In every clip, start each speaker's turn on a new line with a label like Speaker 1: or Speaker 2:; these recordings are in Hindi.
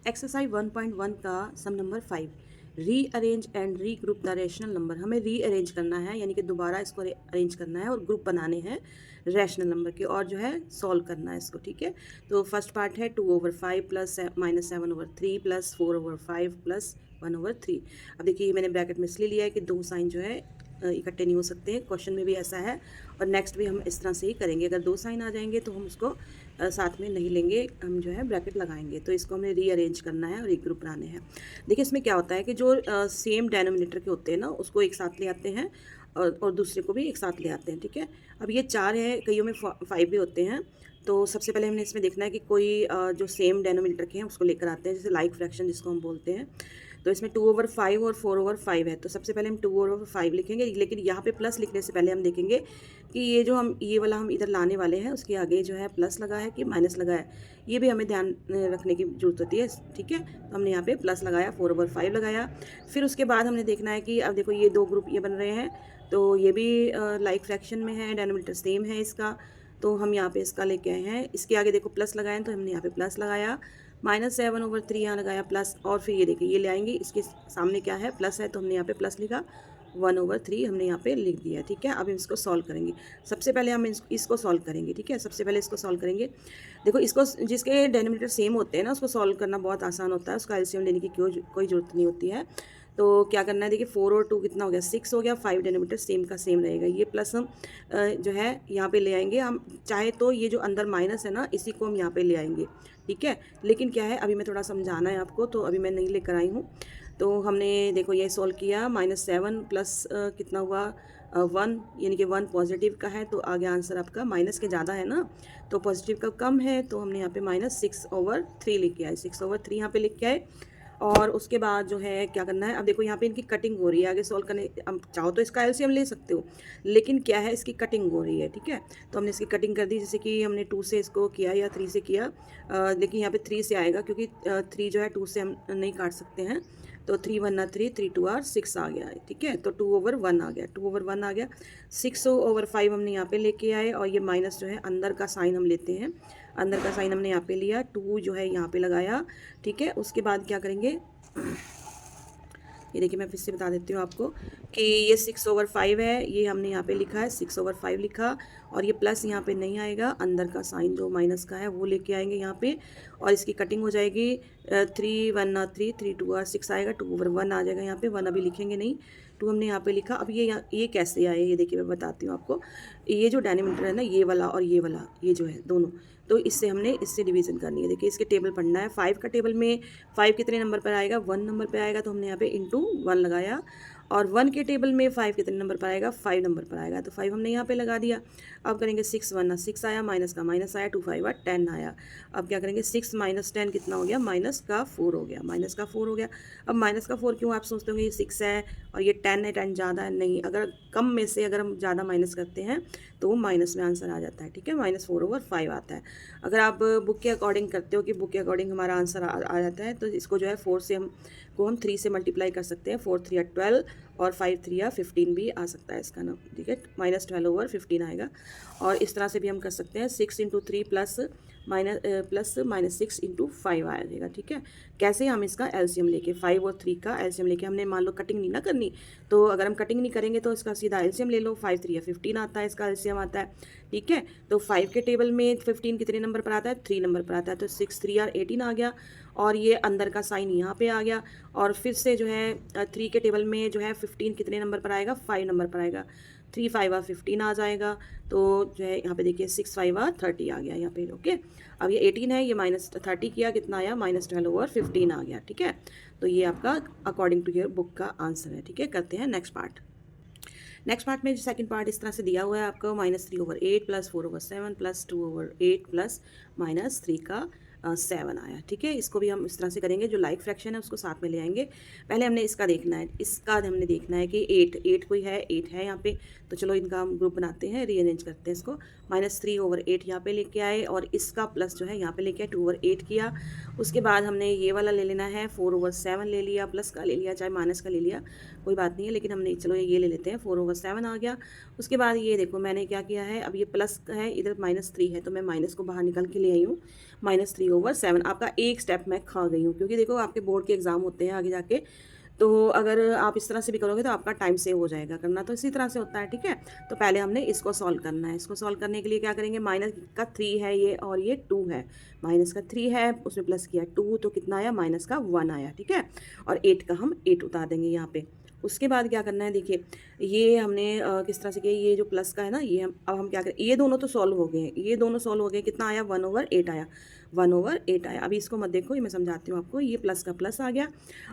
Speaker 1: एक्सरसाइज 1.1 का sum number 5, rearrange and regroup the rational number. हमें रीअरेंज करना है, यानी कि दोबारा इसको अरेंज करना है और ग्रुप बनाने हैं रैशनल नंबर के, और जो है सॉल्व करना है इसको। ठीक है, तो फर्स्ट पार्ट है 2/5 प्लस -7/3 प्लस 4/5 प्लस 1/3। अब देखिए, ये मैंने ब्रैकेट में इसलिए लिया है कि दो साइन जो है इकट्ठे नहीं हो सकते हैं। क्वेश्चन में भी ऐसा है और नेक्स्ट भी हम इस तरह से ही करेंगे। अगर दो साइन आ जाएंगे तो हम उसको साथ में नहीं लेंगे, हम जो है ब्रैकेट लगाएंगे। तो इसको हमें रीअरेंज करना है और एक ग्रुप बनाने हैं। देखिए, इसमें क्या होता है कि जो सेम डेनोमिनेटर के होते हैं ना, उसको एक साथ ले आते हैं और दूसरे को भी एक साथ ले आते हैं। ठीक है, अब ये 4 है, कईयों में 5 भी होते हैं। तो सबसे पहले हमने इसमें देखना है कि कोई जो सेम डेनोमिनेटर के हैं उसको लेकर आते हैं, जैसे लाइक फ्रैक्शन जिसको हम बोलते हैं। तो इसमें 2/5 और 4/5 है, तो सबसे पहले हम 2/5 लिखेंगे। लेकिन यहाँ पे प्लस लिखने से पहले हम देखेंगे कि ये वाला हम इधर लाने वाले हैं, उसके आगे जो है प्लस लगा है कि माइनस लगा है, ये भी हमें ध्यान रखने की जरूरत होती है। ठीक है, तो हमने यहाँ पे प्लस लगाया, 4/5 लगाया। फिर उसके बाद हमने देखना है कि अब देखो ये दो ग्रुप ये बन रहे हैं, तो ये भी लाइक फ्रैक्शन में है, डेनोमिनेटर सेम है इसका, तो हम यहाँ पे इसका लेके आए हैं। इसके आगे देखो प्लस लगाए, तो हमने यहाँ पे प्लस लगाया, -7/3 यहाँ लगाया प्लस, और फिर ये देखिए ये ले आएंगे, इसके सामने क्या है प्लस है, तो हमने यहाँ पे प्लस लिखा, 1/3 हमने यहाँ पे लिख दिया। ठीक है, अब इसको सॉल्व करेंगे। सबसे पहले हम इसको सॉल्व करेंगे। ठीक है, सबसे पहले इसको सॉल्व करेंगे। देखो, इसको जिसके डेनोमिनेटर सेम होते हैं ना, उसको सॉल्व करना बहुत आसान होता है, उसका एलसीएम लेने की कोई ज़रूरत नहीं होती है। तो क्या करना है, देखिए 4 और 2 कितना हो गया, 6 हो गया। 5 डेनोमीटर सेम का सेम रहेगा। ये प्लस हम जो है यहाँ पे ले आएंगे। हम चाहे तो ये जो अंदर माइनस है ना, इसी को हम यहाँ पे ले आएंगे। ठीक है, लेकिन क्या है, अभी मैं थोड़ा समझाना है आपको, तो अभी मैं नहीं लेकर आई हूँ। तो हमने देखो ये सॉल्व किया, -7 प्लस कितना हुआ 1, यानी कि 1 पॉजिटिव का है, तो आगे आंसर आपका माइनस के ज़्यादा है ना, तो पॉजिटिव का कम है, तो हमने यहाँ पे -6/3 लिख के आए, 6/3 यहाँ पे लिख के आए। और उसके बाद जो है क्या करना है, अब देखो यहाँ पे इनकी कटिंग हो रही है। आगे सॉल्व करने अब चाहो तो इसका एलसीएम ले सकते हो, लेकिन क्या है, इसकी कटिंग हो रही है। ठीक है, तो हमने इसकी कटिंग कर दी, जैसे कि हमने 2 से इसको किया या 3 से किया। लेकिन यहाँ पे 3 से आएगा, क्योंकि 3 जो है 2 से हम नहीं काट सकते हैं। तो 3 1 3, 3 2 6 आ गया है। ठीक है, तो 2/1 आ गया, 2/1 आ गया। 6/5 हमने यहाँ पे लेके आए, और ये माइनस जो है अंदर का साइन हम लेते हैं, अंदर का साइन हमने यहाँ पे लिया, 2 जो है यहाँ पे लगाया। ठीक है, उसके बाद क्या करेंगे, ये देखिए मैं फिर से बता देती हूँ आपको कि ये 6/5 है, ये हमने यहाँ पे लिखा है 6/5 लिखा, और ये प्लस यहाँ पे नहीं आएगा, अंदर का साइन जो माइनस का है वो लेके आएंगे यहाँ पे, और इसकी कटिंग हो जाएगी। 3 1 3, 3 2 6 आएगा, 2/1 आ जाएगा यहाँ पे, 1 अभी लिखेंगे नहीं, 2 हमने यहाँ पे लिखा। अब ये कैसे आए, ये देखिए मैं बताती हूँ आपको। ये जो डायमीटर है ना, ये वाला और ये वाला, ये जो है दोनों, तो इससे डिवीज़न करनी है। देखिए, इसके टेबल पढ़ना है। 5 का टेबल में 5 कितने नंबर पर आएगा, 1 नंबर पर आएगा, तो हमने यहाँ पे इंटू 1 लगाया। और 1 के टेबल में 5 कितने नंबर पर आएगा, 5 नंबर पर आएगा, तो 5 हमने यहाँ पे लगा दिया। अब करेंगे 6 1 6 आया, माइनस का माइनस आया, 2 5 10 आया। अब क्या करेंगे, 6 - 10 कितना हो गया, -4 हो गया, -4 हो गया। अब -4 क्यों, आप सोचते होंगे ये 6 है और ये 10 है, 10 ज़्यादा है। नहीं, अगर कम में से अगर हम ज़्यादा माइनस करते हैं तो वो माइनस में आंसर आ जाता है। ठीक है, -4/5 आता है। अगर आप बुक के अकॉर्डिंग करते हो कि बुक के अकॉर्डिंग हमारा आंसर आ जाता है, तो इसको जो है 4 से हम 3 से मल्टीप्लाई कर सकते हैं। 4 3 12 और 5 3 15 भी आ सकता है इसका नाम। ठीक है, -12/15 आएगा। और इस तरह से भी हम कर सकते हैं, 6 × 3 प्लस -6 × 5 आ जाएगा। ठीक है, कैसे, हम इसका एलसीएम लेके 5 और 3 का एलसीएम लेके, हमने मान लो कटिंग नहीं ना करनी, तो अगर हम कटिंग नहीं करेंगे तो इसका सीधा एलसीएम ले लो। 5 3 15 आता है, इसका एलसीएम आता है। ठीक है, तो 5 के टेबल में 15 कितने नंबर पर आता है, 3 नंबर पर आता है, तो 6 3 18 आ गया, और ये अंदर का साइन यहाँ पे आ गया। और फिर से जो है 3 के टेबल में जो है 15 कितने नंबर पर आएगा, 5 नंबर पर आएगा, 3 5 15 आ जाएगा। तो जो है यहाँ पे देखिए 6 5 30 आ गया यहाँ पे। ओके, अब ये 18 है, ये -30 किया, कितना आया, -12/15 आ गया। ठीक है, तो ये आपका अकॉर्डिंग टू योर बुक का आंसर है। ठीक है, करते हैं नेक्स्ट पार्ट। नेक्स्ट पार्ट में जो सेकंड पार्ट इस तरह से दिया हुआ है आपको, -3/8 प्लस 4/7 प्लस 2/8 प्लस -3 का 7 आया। ठीक है, इसको भी हम इस तरह से करेंगे, जो लाइक फ्रैक्शन है उसको साथ में ले आएंगे। पहले हमने इसका देखना है, इसका हमने देखना है कि 8 कोई है, 8 है यहाँ पे, तो चलो इनका हम ग्रुप बनाते हैं, रीअरेंज करते हैं इसको। -3/8 यहाँ पे लेके आए और इसका प्लस जो है यहाँ पे लेके आए 2/8 किया। उसके बाद हमने ये वाला ले लेना है 4/7 ले लिया, प्लस का ले लिया चाहे माइनस का ले लिया कोई बात नहीं है, लेकिन हमने चलो ये ले लेते हैं 4/7 आ गया। उसके बाद ये देखो मैंने क्या किया है, अब ये प्लस है इधर -3 है तो मैं माइनस को बाहर निकाल के ले आई हूँ। -3/7 आपका एक स्टेप मैं खा गई हूँ, क्योंकि देखो आपके बोर्ड के एग्जाम होते हैं आगे जाके, तो अगर आप इस तरह से भी करोगे तो आपका टाइम सेव हो जाएगा। करना तो इसी तरह से होता है, ठीक है। तो पहले हमने इसको सॉल्व करना है। इसको सॉल्व करने के लिए क्या करेंगे, माइनस का 3 है ये और ये 2 है, माइनस का 3 है उसमें प्लस किया 2 तो कितना आया, माइनस का 1 आया, ठीक है। और 8 का हम 8 उतार देंगे यहाँ पे। उसके बाद क्या करना है, देखिए ये हमने किस तरह से किया, ये जो प्लस का है ना ये अब हम क्या करें, ये दोनों तो सॉल्व हो गए हैं, ये दोनों सॉल्व हो गए, कितना आया 1/8 आया, 1/8 आया। अभी इसको मत देखो, ये मैं समझाती हूँ आपको। ये प्लस का प्लस आ गया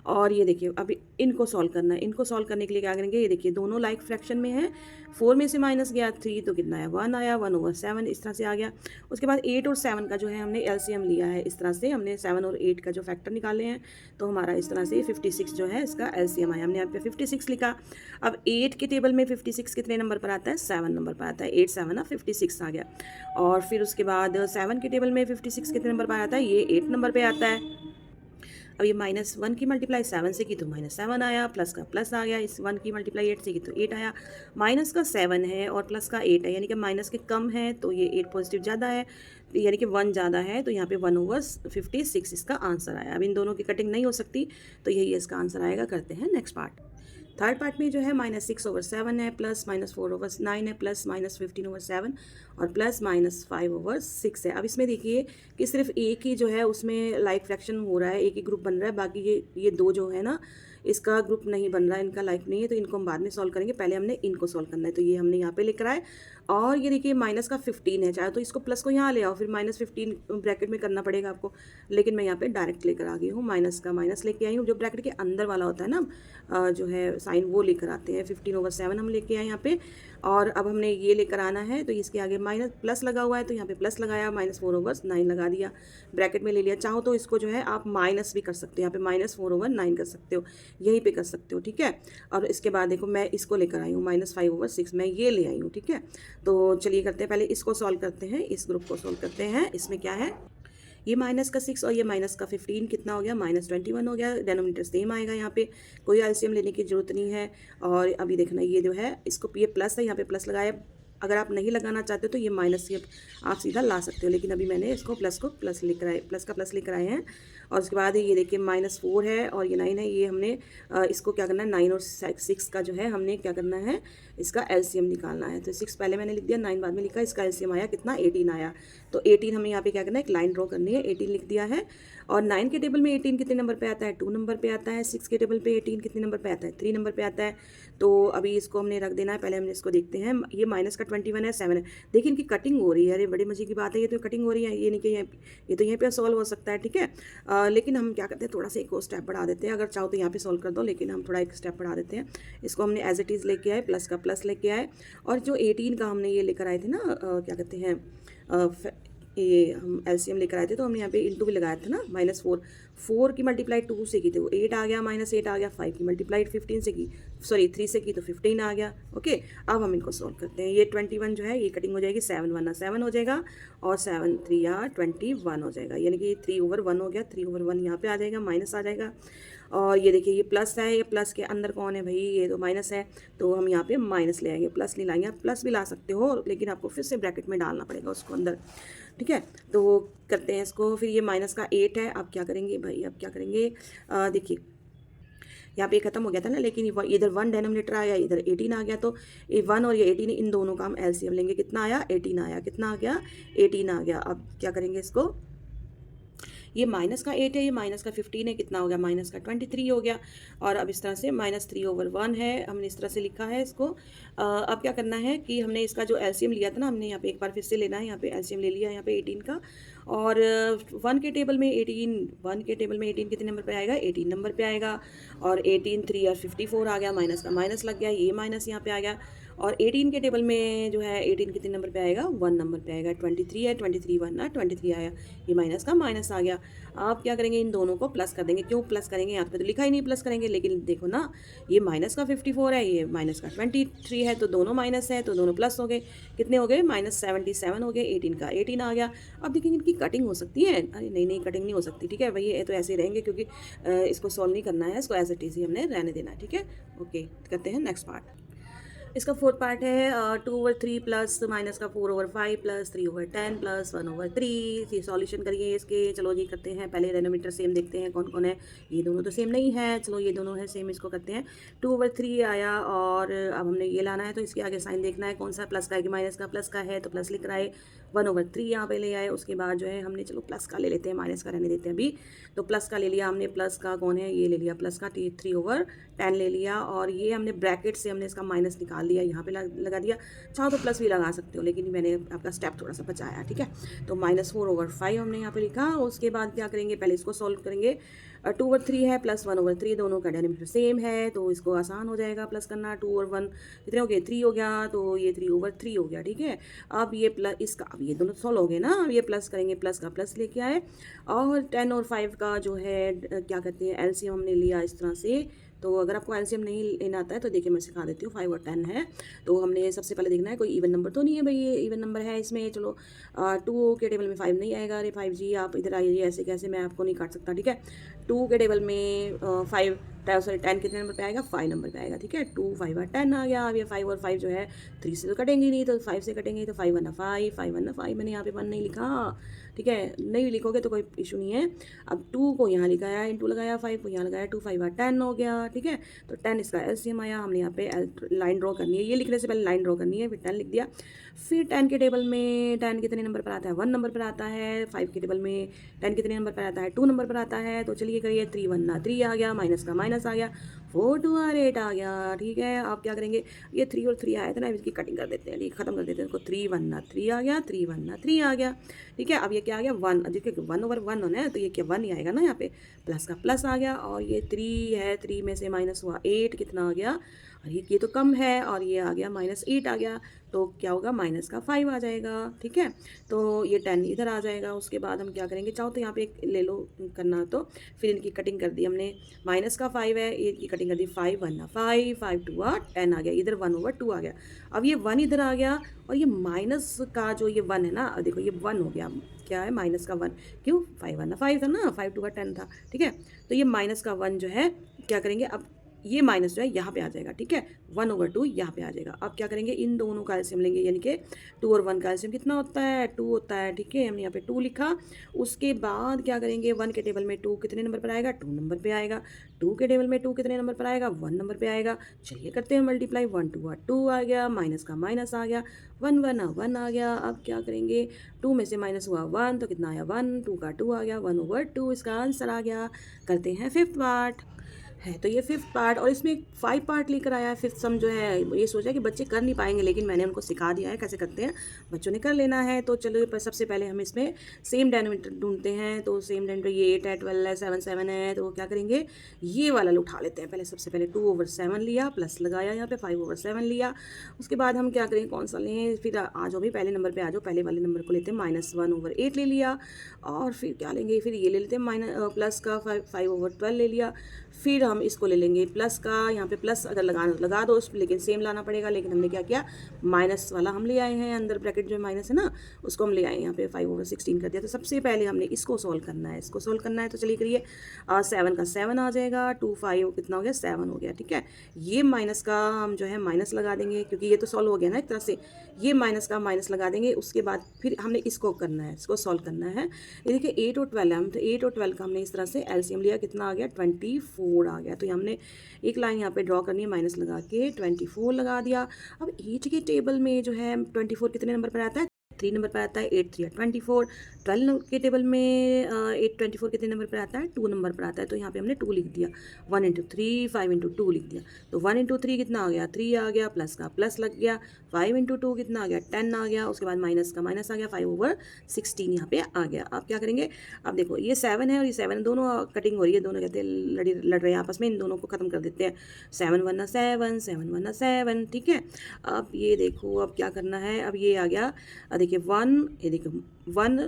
Speaker 1: और ये देखिए अभी इनको सॉल्व करना है। इनको सॉल्व करने के लिए क्या करेंगे, ये देखिए दोनों लाइक फ्रैक्शन में है, 4 में से माइनस गया 3 तो कितना आया 1 आया, 1/7 इस तरह से आ गया। उसके बाद 8 और 7 का जो है हमने एलसीएम लिया है, इस तरह से हमने 7 और 8 का जो फैक्टर निकाले हैं, तो हमारा इस तरह से 56 जो है इसका एलसीएम आया। हमने यहाँ पे 56 लिखा। अब 8 के टेबल में 56 कितने नंबर पर आता है, 7 नंबर पर आता है, 8 7 56 आ गया। और फिर उसके बाद 7 के टेबल में 56 कितने नंबर पर आता है, ये 8 नंबर पे आता है। अब ये -1 की मल्टीप्लाई 7 से की तो -7 आया, प्लस का प्लस आ गया, इस 1 की मल्टीप्लाई 8 से की तो 8 आया, माइनस का 7 है और प्लस का 8 है, यानी कि माइनस के कम है तो ये 8 पॉजिटिव ज़्यादा है, यानी कि 1 ज़्यादा है, तो यहाँ पे 1/56 इसका आंसर आया। अब इन दोनों की कटिंग नहीं हो सकती तो यही इसका आंसर आएगा। करते हैं नेक्स्ट पार्ट। थर्ड पार्ट में जो है -6/7 है, प्लस -4/9 है, प्लस -15/7 और प्लस -5/6 है। अब इसमें देखिए कि सिर्फ एक ही जो है उसमें लाइक फ्रैक्शन हो रहा है, एक ही ग्रुप बन रहा है, बाकी ये दो जो है ना इसका ग्रुप नहीं बन रहा है, इनका लाइक नहीं है, तो इनको हम बाद में सॉल्व करेंगे। पहले हमने इनको सॉल्व करना है, तो ये हमने यहाँ पे लेकर आए। और ये देखिए माइनस का 15 है, चाहे तो इसको प्लस को यहाँ ले आओ, फिर -15 ब्रैकेट में करना पड़ेगा आपको, लेकिन मैं यहाँ पे डायरेक्ट लेकर आ गई हूँ, माइनस का माइनस लेके आई हूँ। जो ब्रैकेट के अंदर वाला होता है ना जो है साइन, वो लेकर आते हैं। 15/7 हम लेके आए यहाँ पे। और अब हमने ये लेकर आना है, तो इसके आगे माइनस प्लस लगा हुआ है तो यहाँ पे प्लस लगाया, -4/9 लगा दिया, ब्रैकेट में ले लिया। चाहो तो इसको जो है आप माइनस भी कर सकते हो, यहाँ पे -4/9 कर सकते हो, यहीं पे कर सकते हो, ठीक है। और इसके बाद देखो मैं इसको लेकर आई हूँ -5/6, मैं ये ले आई हूँ, ठीक है। तो चलिए करते हैं, पहले इसको सॉल्व करते हैं, इस ग्रुप को सॉल्व करते हैं। इसमें क्या है, ये माइनस का 6 और ये माइनस का 15 कितना हो गया, -21 हो गया। डेनोमिनेटर सेम आएगा, यहाँ पे कोई एलसीएम लेने की जरूरत नहीं है। और अभी देखना ये जो है इसको, ये प्लस है, यहाँ पे प्लस लगाया। अगर आप नहीं लगाना चाहते तो ये माइनस से आप सीधा ला सकते हो, लेकिन अभी मैंने इसको प्लस को प्लस लेकर आए, प्लस का प्लस लेकर आए हैं। और उसके बाद ये देखिए -4 है और ये 9 है, ये हमने इसको क्या करना है, 9 और 6 का जो है हमने क्या करना है, इसका एलसीएम निकालना है। तो 6 पहले मैंने लिख दिया, 9 बाद में लिखा, इसका एलसीएम आया कितना, 18 आया। तो 18 हमें यहाँ पे क्या करना है, एक लाइन ड्रॉ करनी है, 18 लिख दिया है। और 9 के टेबल में 18 कितने नंबर पे आता है, 2 नंबर पे आता है। 6 के टेबल पे 18 कितने नंबर पे आता है, 3 नंबर पे आता है। तो अभी इसको हमने रख देना है, पहले हमने इसको देखते हैं। ये माइनस का 21 है, 7 है, देखिए इनकी कटिंग हो रही है, अरे बड़ी मजे की बात है, ये तो कटिंग हो रही है, ये नहीं कि ये तो यहीं पे सॉल्व हो सकता है, ठीक है। लेकिन हम क्या करते हैं, थोड़ा सा एक और स्टेप बढ़ा देते हैं। अगर चाहो तो यहाँ पे सॉल्व कर दो, लेकिन हम थोड़ा एक स्टेप बढ़ा देते हैं। इसको हमने एज इट इज़ लेके आए, प्लस का प्लस लेके आए। और जो 18 का हमने ये लेकर आए थे ना, क्या कहते हैं, ये हम एलसीएम लेकर आए थे, तो हमने यहाँ पे इंटू भी लगाया था ना, -4 की मल्टीप्लाई 2 से की तो 8 आ गया, -8 आ गया। 5 की मल्टीप्लाई 15 से की, सॉरी 3 से की तो 15 आ गया। ओके, अब हम इनको सॉल्व करते हैं। ये 21 जो है ये कटिंग हो जाएगी, 7 1 7 हो जाएगा और 7 3 21 हो जाएगा, यानी कि 3/1 हो गया। 3/1 यहाँ पे आ जाएगा, माइनस आ जाएगा। और ये देखिए ये प्लस है, ये प्लस के अंदर कौन है भाई, ये तो माइनस है, तो हम यहाँ पे माइनस ले आएंगे, प्लस नहीं लाएंगे। आप प्लस भी ला सकते हो, लेकिन आपको फिर से ब्रैकेट में डालना पड़ेगा उसको अंदर, ठीक है। तो करते हैं इसको। फिर ये माइनस का 8 है, अब क्या करेंगे भाई, अब क्या करेंगे, देखिए यहाँ पे खत्म हो गया था ना, लेकिन इधर 1 डेनोमिनेटर आया, इधर 18 आ गया, तो ये 1 और ये 18 इन दोनों का हम एलसीएम लेंगे। कितना आया, 18 आया, कितना आ गया, 18 आ गया। अब क्या करेंगे इसको, ये माइनस का 8 है, ये माइनस का 15 है, कितना हो गया, माइनस का 23 हो गया। और अब इस तरह से -3/1 है, हमने इस तरह से लिखा है इसको। अब क्या करना है कि हमने इसका जो एलसीएम लिया था ना, हमने यहाँ पे एक बार फिर से लेना है, यहाँ पे एलसीएम ले लिया यहाँ पे 18 का। और 1 के टेबल में 18 कितने नंबर पे आएगा, 18 नंबर पे आएगा। और 18 3 और 54 आ गया, माइनस का माइनस लग गया, ये माइनस यहाँ पे आ गया। और 18 के टेबल में जो है 18 कितने नंबर पे आएगा, 1 नंबर पे आएगा। 23 है, 23 1 ना 23 आया, ये माइनस का माइनस आ गया। आप क्या करेंगे, इन दोनों को प्लस कर देंगे। क्यों प्लस करेंगे, यहाँ पे तो लिखा ही नहीं प्लस करेंगे, लेकिन देखो ना, ये माइनस का 54 है, ये माइनस का 23 है, तो दोनों माइनस है तो दोनों प्लस हो गए। कितने हो गए, -77 हो गए। 18 का 18 आ गया। अब देखेंगे इनकी कटिंग हो सकती है, अरे नहीं कटिंग नहीं हो सकती, ठीक है भाई, ये तो ऐसे ही रहेंगे क्योंकि इसको सॉल्व नहीं करना है, इसको एज इट इज ही हमने रहने देना है, ठीक है। ओके, करते हैं नेक्स्ट पार्ट। इसका फोर्थ पार्ट है 2/3 प्लस माइनस का 4/5 प्लस 3/10 प्लस 1/3। ये सॉल्यूशन करिए इसके। चलो जी करते हैं, पहले रेनोमीटर सेम देखते हैं कौन कौन है। ये दोनों तो सेम नहीं है, चलो ये दोनों है सेम, इसको करते हैं। 2/3 आया और अब हमने ये लाना है, तो इसके आगे साइन देखना है कौन सा प्लस का है कि माइनस का। प्लस का है तो प्लस लिख रहा है, 1/3 यहाँ पे ले आए। उसके बाद जो है हमने, चलो प्लस का ले लेते हैं, माइनस का रहने देते हैं अभी। तो प्लस का ले लिया हमने, प्लस का कौन है, ये ले लिया प्लस का 3/10 ले लिया। और ये हमने ब्रैकेट से हमने इसका माइनस निकाल लिया, यहाँ पे लगा दिया। चाहो तो प्लस भी लगा सकते हो, लेकिन मैंने आपका स्टेप थोड़ा सा बचाया, ठीक है। तो -4/5 हमने यहाँ पे लिखा। उसके बाद क्या करेंगे, पहले इसको सॉल्व करेंगे। 2/3 है प्लस 1/3, दोनों का डेनोमीटर सेम है, तो इसको आसान हो जाएगा प्लस करना। 2 और 1 कितने हो गए, 3 हो गया, तो ये 3/3 हो गया, ठीक है। अब ये प्लस इसका, अब ये दोनों सॉल्व हो गए ना, अब ये प्लस करेंगे, प्लस का प्लस लेके आए। और 10 और 5 का जो है क्या कहते हैं, एलसीएम हमने लिया इस तरह से। तो अगर आपको एलसीएम नहीं लेना आता है तो देखिए मैं सिखा देती हूँ। 5 और 10 है, तो हमने सबसे पहले देखना है कोई इवन नंबर तो नहीं है भाई, ये इवन नंबर है इसमें। चलो 2 के टेबल में 5 नहीं आएगा, अरे 5 जी आप इधर आइए, ऐसे कैसे, मैं आपको नहीं काट सकता, ठीक है। 2 के टेबल में 5 सॉरी 10 कितने नंबर पे आएगा, 5 नंबर पे आएगा, ठीक है। 2 5 और 10 आ गया। अब ये 5 और 5 जो है 3 से तो कटेंगे नहीं, तो 5 से कटेंगे, तो 5 1 5 5 1 5, मैंने यहाँ पे 1 नहीं लिखा, ठीक है। नहीं लिखोगे तो कोई इशू नहीं है। अब 2 को यहाँ लिखाया, इंटू लगाया, 5 को यहाँ लगाया, 2 5 और 10 हो गया, ठीक है। तो 10 इसका एलसीएम आया। हमने यहाँ पे लाइन ड्रॉ करनी है, ये लिखने से पहले लाइन ड्रॉ करनी है, फिर 10 लिख दिया। फिर 10 के टेबल में 10 कितने नंबर पर आता है, 1 नंबर पर आता है। 5 के टेबल में 10 कितने नंबर पर आता है, 2 नंबर पर आता है। तो चलिए करिए, 3 1 3 आ गया, माइनस का माइनस आ गया, 4 2 और 8 आ गया, ठीक है। आप क्या करेंगे, ये 3 और 3 आया था ना, इसकी कटिंग कर देते हैं, ठीक, खत्म कर देते हैं इसको। 3 1 3 आ गया, 3 1 3 आ गया, ठीक है। अब ये क्या आ गया, 1, देखिए 1/1 होना है, तो ये क्या 1 ही आएगा ना, यहाँ पे प्लस का प्लस आ गया। और ये 3 है, 3 में से माइनस हुआ 8, कितना आ गया, और ये तो कम है, और ये आ गया -8 आ गया, तो क्या होगा, माइनस का 5 आ जाएगा, ठीक है। तो ये 10 इधर आ जाएगा। उसके बाद हम क्या करेंगे, चाहो तो यहाँ पे एक ले लो करना, तो फिर इनकी कटिंग कर दी हमने। माइनस का 5 है, ये की कटिंग कर दी, 5 1 5 5 2 10 आ गया, इधर 1/2 आ गया। अब ये 1 इधर आ गया, और ये माइनस का जो ये 1 है ना, देखो ये 1 हो गया, क्या है, माइनस का 1, क्यों, 5 1 5 था ना, 5 2 10 था, ठीक है। तो ये माइनस का 1 जो है क्या करेंगे, अब ये माइनस जो है यहाँ पे आ जाएगा, ठीक है। 1/2 यहाँ पे आ जाएगा। अब क्या करेंगे, इन दोनों का एलसीएम लेंगे, यानी कि 2 और 1 का एलसीएम कितना होता है, 2 होता है, ठीक है। हमने यहाँ पे 2 लिखा। उसके बाद क्या करेंगे, 1 के टेबल में 2 कितने नंबर पर आएगा, 2 नंबर पे आएगा। 2 के टेबल में 2 कितने नंबर पर आएगा, 1 नंबर पे आएगा। चलिए करते हैं मल्टीप्लाई, 1 2 2 आ गया, माइनस का माइनस आ गया, 1 1 1 आ गया। अब क्या करेंगे, 2 में से माइनस हुआ 1, तो कितना आया, 1, 2 का 2 आ गया, 1/2 इसका आंसर आ गया। करते हैं फिफ्थ पार्ट है, तो ये फिफ्थ पार्ट, और इसमें 5 पार्ट लेकर आया है। फिफ्थ सम जो है, ये सोचा कि बच्चे कर नहीं पाएंगे, लेकिन मैंने उनको सिखा दिया है कैसे करते हैं, बच्चों ने कर लेना है। तो चलो सबसे पहले हम इसमें सेम डेनोमीटर ढूंढते हैं। तो सेम डेनोमीटर ये 8 है, 12 है, 7 7 है, तो क्या करेंगे, ये वाला उठा लेते हैं पहले। सबसे पहले 2/7 लिया, प्लस लगाया यहाँ पे, 5/7 लिया। उसके बाद हम क्या करेंगे, कौन सा लें, फिर आ जाओ भी पहले नंबर पर आ जाओ, पहले वाले नंबर को लेते हैं, -1/8 ले लिया। और फिर क्या लेंगे, फिर ये ले लेते हैं प्लस का 5/12 ले लिया। फिर हम इसको ले लेंगे प्लस का, यहाँ पे प्लस अगर लगा दो, लेकिन सेम लाना पड़ेगा। लेकिन हमने क्या किया, माइनस वाला हम ले आए हैं, अंदर ब्रैकेट जो माइनस है ना, उसको हम ले आए यहाँ पे 5/16 कर दिया। तो सबसे पहले हमने इसको सॉल्व करना है, इसको सॉल्व करना है। तो चलिए करिए, 7 का 7 आ जाएगा, 2 5 कितना हो गया, 7 हो गया, ठीक है। ये माइनस का हम जो है माइनस लगा देंगे, क्योंकि ये तो सॉल्व हो गया ना एक तरह से, ये माइनस का माइनस लगा देंगे। उसके बाद फिर हमने इसको करना है, इसको सॉल्व करना है। ये देखिए 8 और 12 हम, तो 8 और 12 का हमने इस तरह से एलसीएम लिया, कितना आ गया, 24 आ गया। तो हमने एक लाइन यहाँ पे ड्रॉ करनी है, माइनस लगा के 24 लगा दिया। अब 8 के टेबल में जो है 24 कितने नंबर पर आता है, 3 नंबर पर आता है 8 3 24। 12 के टेबल में 8 24 कितने नंबर पर आता है? 2 नंबर पर आता है, तो यहाँ पे हमने 2 लिख दिया। 1 इंटू 3 5 इंटू 2 लिख दिया। तो 1 इंटू 3 कितना आ गया? 3 आ गया, प्लस का प्लस लग गया। 5 इंटू 2 कितना आ गया? 10 आ गया। उसके बाद माइनस का माइनस आ गया, 5/16 यहाँ पे आ गया। अब क्या करेंगे? अब देखो ये 7 है और ये 7 दोनों कटिंग हो रही है, दोनों कहते हैं लड़ रहे हैं आपस में, इन दोनों को खत्म कर देते हैं। 7 1 7 7 1 7, ठीक है। अब ये देखो अब क्या करना है, अब ये आ गया, देखिए 1, ये देखो 1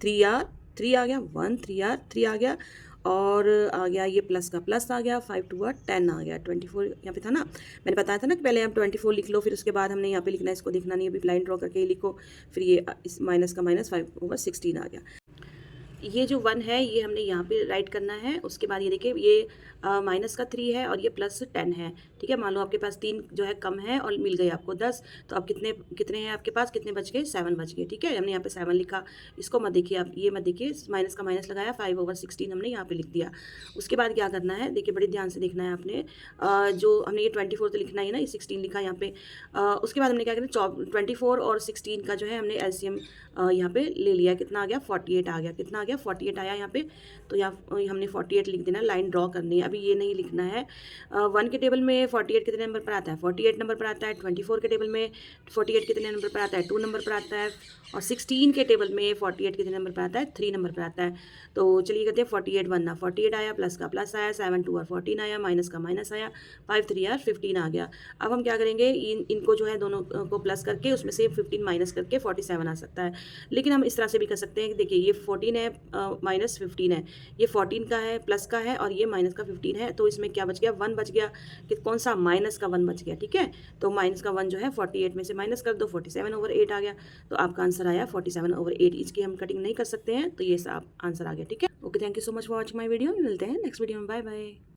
Speaker 1: 3 आर 3 आ गया, 1 3 आर 3 आ गया, और आ गया ये प्लस का प्लस आ गया, 5 2 10 आ गया। 24 यहाँ पे था ना, मैंने बताया था ना कि पहले आप 24 लिख लो, फिर उसके बाद हमने यहाँ पे लिखना है, इसको देखना नहीं, अभी लाइन ड्रॉ करके ही लिखो। फिर ये इस माइनस का माइनस 5/16 आ गया। ये जो 1 है ये हमने यहाँ पे राइट करना है। उसके बाद ये देखिए ये माइनस का 3 है और ये प्लस 10 है, ठीक है। मान लो आपके पास 3 जो है कम है और मिल गए आपको 10, तो अब कितने कितने हैं आपके पास, कितने बच गए? 7 बच गए, ठीक है। हमने यहाँ पे 7 लिखा, इसको मत देखिए आप, ये मत देखिए, माइनस का माइनस लगाया, 5/16 हमने यहाँ पे लिख दिया। उसके बाद क्या करना है, देखिए बड़े ध्यान से देखना है आपने, जो हमने ये 24 तो लिखना ही ना, ये 16 लिखा यहाँ पे। उसके बाद हमने क्या करना, 24 और 16 का जो है हमने एलसीएम यहाँ पे ले लिया, कितना आ गया? 48 आ गया। कितना आ गया? 48 आया यहाँ पे। तो यहाँ हमने 48 लिख देना, लाइन ड्रॉ करनी है, अभी ये नहीं लिखना है। 1 के टेबल में 48 कितने नंबर पर आता है? 48 नंबर पर आता है। 24 के टेबल में 48 कितने नंबर पर आता है? 2 नंबर पर आता है। और 16 के टेबल में 48 कितने नंबर पर आता है? 3 नंबर पर आता है। तो चलिए कहते हैं 48 बनना, 48 आया, प्लस का प्लस आया, 7 2 14 आया, माइनस का माइनस आया, 5 3 15 आ गया। अब हम क्या करेंगे, इनको जो है दोनों को प्लस करके उसमें से 15 माइनस करके 47 आ सकता है। लेकिन हम इस तरह से भी कर सकते हैं कि देखिए ये 14 है माइनस 15 है, ये 14 का है प्लस का है और ये माइनस का 15 है, तो इसमें क्या बच गया? 1 बच गया। कि कौन सा? माइनस का 1 बच गया, ठीक है। तो माइनस का 1 जो है 48 में से माइनस कर दो, 47/8 आ गया। तो आपका आंसर आया 47/8। इसकी हम कटिंग नहीं कर सकते हैं, तो ये सब आंसर आ गया, ठीक है। Okay, thank you so much for watching my video. मिलते हैं नेक्स्ट वीडियो में, बाय बाय।